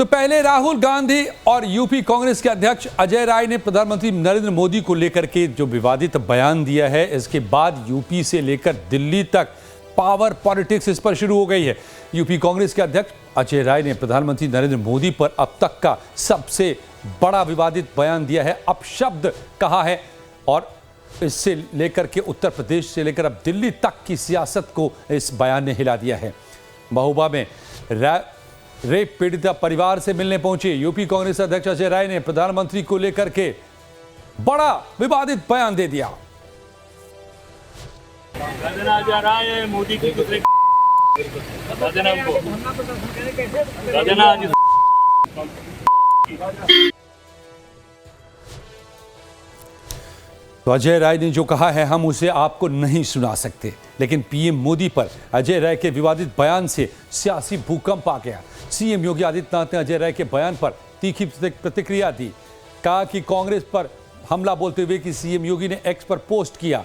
तो पहले राहुल गांधी और यूपी कांग्रेस के अध्यक्ष अजय राय ने प्रधानमंत्री नरेंद्र मोदी को लेकर के जो विवादित बयान दिया है, इसके बाद यूपी से लेकर दिल्ली तक पावर पॉलिटिक्स इस पर शुरू हो गई है। यूपी कांग्रेस के अध्यक्ष अजय राय ने प्रधानमंत्री नरेंद्र मोदी पर अब तक का सबसे बड़ा विवादित बयान दिया है, अपशब्द कहा है और इससे लेकर के उत्तर प्रदेश से लेकर अब दिल्ली तक की सियासत को इस बयान ने हिला दिया है। महोबा में रेप पीड़िता परिवार से मिलने पहुंचे यूपी कांग्रेस अध्यक्ष अजय राय ने प्रधानमंत्री को लेकर के बड़ा विवादित बयान दे दिया। मोदी की तो अजय राय ने जो कहा है हम उसे आपको नहीं सुना सकते, लेकिन पीएम मोदी पर अजय राय के विवादित बयान से सियासी भूकंप आ गया। सीएम योगी आदित्यनाथ ने अजय राय के बयान पर तीखी प्रतिक्रिया दी, कहा कि कांग्रेस पर हमला बोलते हुए कि सीएम योगी ने एक्स पर पोस्ट किया,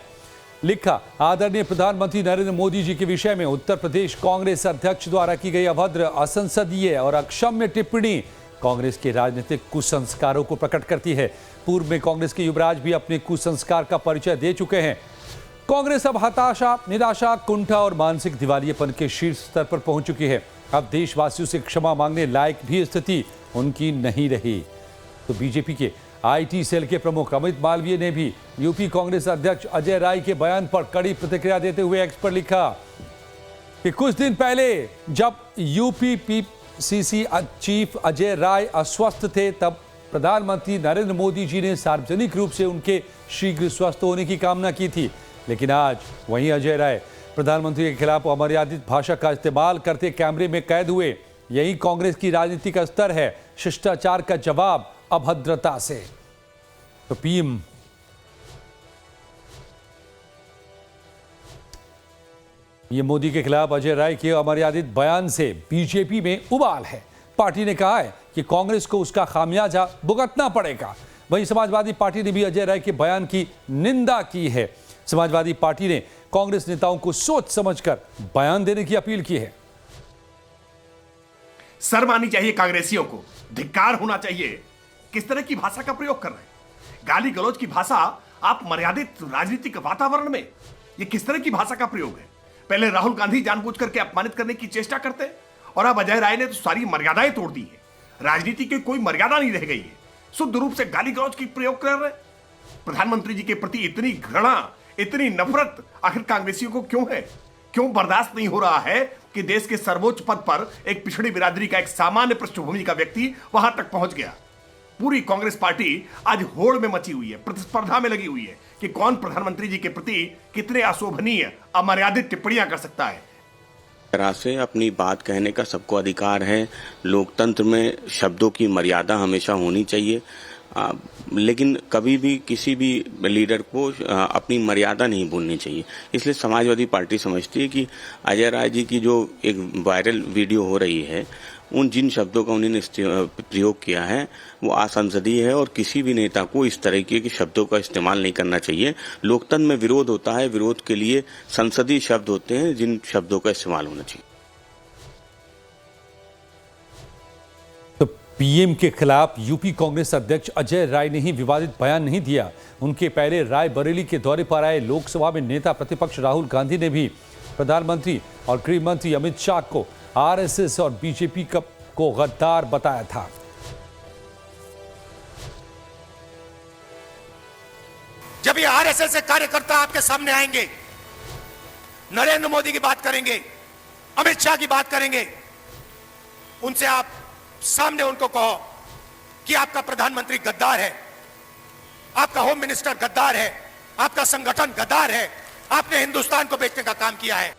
लिखा आदरणीय प्रधानमंत्री नरेंद्र मोदी जी के विषय में उत्तर प्रदेश कांग्रेस अध्यक्ष द्वारा की गई अभद्र, असंसदीय और अक्षम्य टिप्पणी कांग्रेस के राजनीतिक कुसंस्कारों को प्रकट करती है। पूर्व में कांग्रेस के युवराज भी अपने कुसंस्कार का परिचय दे चुके हैं। कांग्रेस अब हताशा, निराशा, कुंठा और मानसिक दिवालियेपन के शीर्ष स्तर पर पहुंच चुकी है। अब देशवासियों से क्षमा मांगने लायक भी स्थिति उनकी नहीं रही। तो बीजेपी के आईटी सेल के प्रमुख अमित मालवीय ने भी यूपी कांग्रेस अध्यक्ष अजय राय के बयान पर कड़ी प्रतिक्रिया देते हुए एक्स पर लिखा कि कुछ दिन पहले जब यूपीपीसीसी चीफ अजय राय अस्वस्थ थे, तब प्रधानमंत्री नरेंद्र मोदी जी ने सार्वजनिक रूप से उनके शीघ्र स्वस्थ होने की कामना की थी। लेकिन आज वहीं अजय राय प्रधानमंत्री के खिलाफ अमर्यादित भाषा का इस्तेमाल करते कैमरे में कैद हुए। यही कांग्रेस की राजनीति का स्तर है, शिष्टाचार का जवाब अभद्रता से। तो पीएम मोदी के खिलाफ अजय राय के अमर्यादित बयान से बीजेपी में उबाल है। पार्टी ने कहा है कि कांग्रेस को उसका खामियाजा भुगतना पड़ेगा। वहीं समाजवादी पार्टी ने भी अजय राय के बयान की निंदा की है। समाजवादी पार्टी ने कांग्रेस नेताओं को सोच समझकर बयान देने की अपील की है। शर्म आनी चाहिए कांग्रेसियों को, धिक्कार होना चाहिए। किस तरह की भाषा का प्रयोग कर रहे हैं? गाली गलौज की भाषा आप मर्यादित राजनीतिक वातावरण में, ये किस तरह की भाषा का प्रयोग है? पहले राहुल गांधी जानबूझ करके अपमानित करने की चेष्टा करते और अब अजय राय ने तो सारी मर्यादाएं तोड़ दी है। राजनीति की कोई मर्यादा नहीं रह गई है। शुद्ध रूप से गाली गलौज की प्रयोग कर रहे। प्रधानमंत्री जी के प्रति इतनी घृणा, इतनी नफरत आखिर कांग्रेसियों को क्यों है? क्यों बर्दाश्त नहीं हो रहा है कि देश के सर्वोच्च पद पर एक पिछड़ी बिरादरी का, एक सामान्य पृष्ठभूमि का व्यक्ति वहां तक पहुंच गया? पूरी कांग्रेस पार्टी आज होड़ में मची हुई है, प्रतिस्पर्धा में लगी हुई है कि कौन प्रधानमंत्री जी के प्रति कितने अशोभनीय, अमर्यादित टिप्पणियां कर सकता है। तरह से अपनी बात कहने का सबको अधिकार है। लोकतंत्र में शब्दों की मर्यादा हमेशा होनी चाहिए, लेकिन कभी भी किसी भी लीडर को अपनी मर्यादा नहीं भूलनी चाहिए। इसलिए समाजवादी पार्टी समझती है कि अजय राय जी की जो एक वायरल वीडियो हो रही है, उन जिन शब्दों का उन्होंने प्रयोग किया है वो असंसदीय है और किसी भी नेता को इस तरह के शब्दों का इस्तेमाल नहीं करना चाहिए। लोकतंत्र में विरोध होता है, विरोध के लिए संसदीय शब्द होते हैं जिन शब्दों का इस्तेमाल होना चाहिए। तो पीएम के खिलाफ यूपी कांग्रेस अध्यक्ष अजय राय ने ही विवादित बयान नहीं दिया। उनके पहले रायबरेली के दौरे पर आए लोकसभा में नेता प्रतिपक्ष राहुल गांधी ने भी प्रधानमंत्री और गृह मंत्री अमित शाह को आरएसएस और बीजेपी को गद्दार बताया था। जब ये आरएसएस से कार्यकर्ता आपके सामने आएंगे, नरेंद्र मोदी की बात करेंगे, अमित शाह की बात करेंगे, उनसे आप सामने उनको कहो कि आपका प्रधानमंत्री गद्दार है, आपका होम मिनिस्टर गद्दार है, आपका संगठन गद्दार है, आपने हिंदुस्तान को बेचने का काम किया है।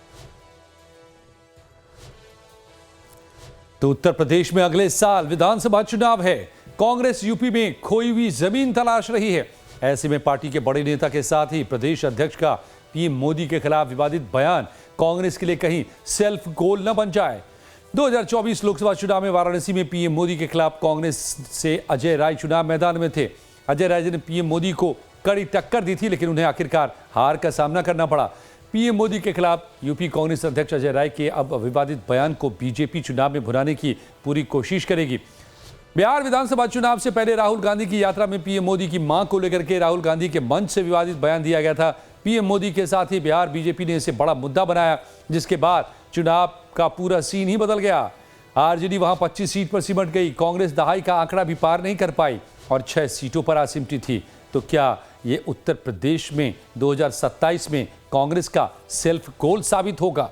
तो उत्तर प्रदेश में अगले साल विधानसभा चुनाव है। कांग्रेस यूपी में खोई हुई जमीन तलाश रही है। ऐसे में पार्टी के बड़े नेता के साथ ही प्रदेश अध्यक्ष का पीएम मोदी के खिलाफ विवादित बयान कांग्रेस के लिए कहीं सेल्फ गोल न बन जाए। 2024 लोकसभा चुनाव में वाराणसी में पीएम मोदी के खिलाफ कांग्रेस से अजय राय चुनाव मैदान में थे। अजय राय जी ने पीएम मोदी को कड़ी टक्कर दी थी, लेकिन उन्हें आखिरकार हार का सामना करना पड़ा। पीएम मोदी के खिलाफ यूपी कांग्रेस अध्यक्ष अजय राय के अब विवादित बयान को बीजेपी चुनाव में भुनाने की पूरी कोशिश करेगी। बिहार विधानसभा चुनाव से पहले राहुल गांधी की यात्रा में पीएम मोदी की मां को लेकर के राहुल गांधी के मंच से विवादित बयान दिया गया था। पीएम मोदी के साथ ही बिहार बीजेपी ने इसे बड़ा मुद्दा बनाया, जिसके बाद चुनाव का पूरा सीन ही बदल गया। आरजेडी वहां 25 सीट पर सिमट गई। कांग्रेस दहाई का आंकड़ा भी पार नहीं कर पाई और 6 सीटों पर आ सिमटी थी। तो क्या ये उत्तर प्रदेश में 2027 में कांग्रेस का सेल्फ गोल साबित होगा?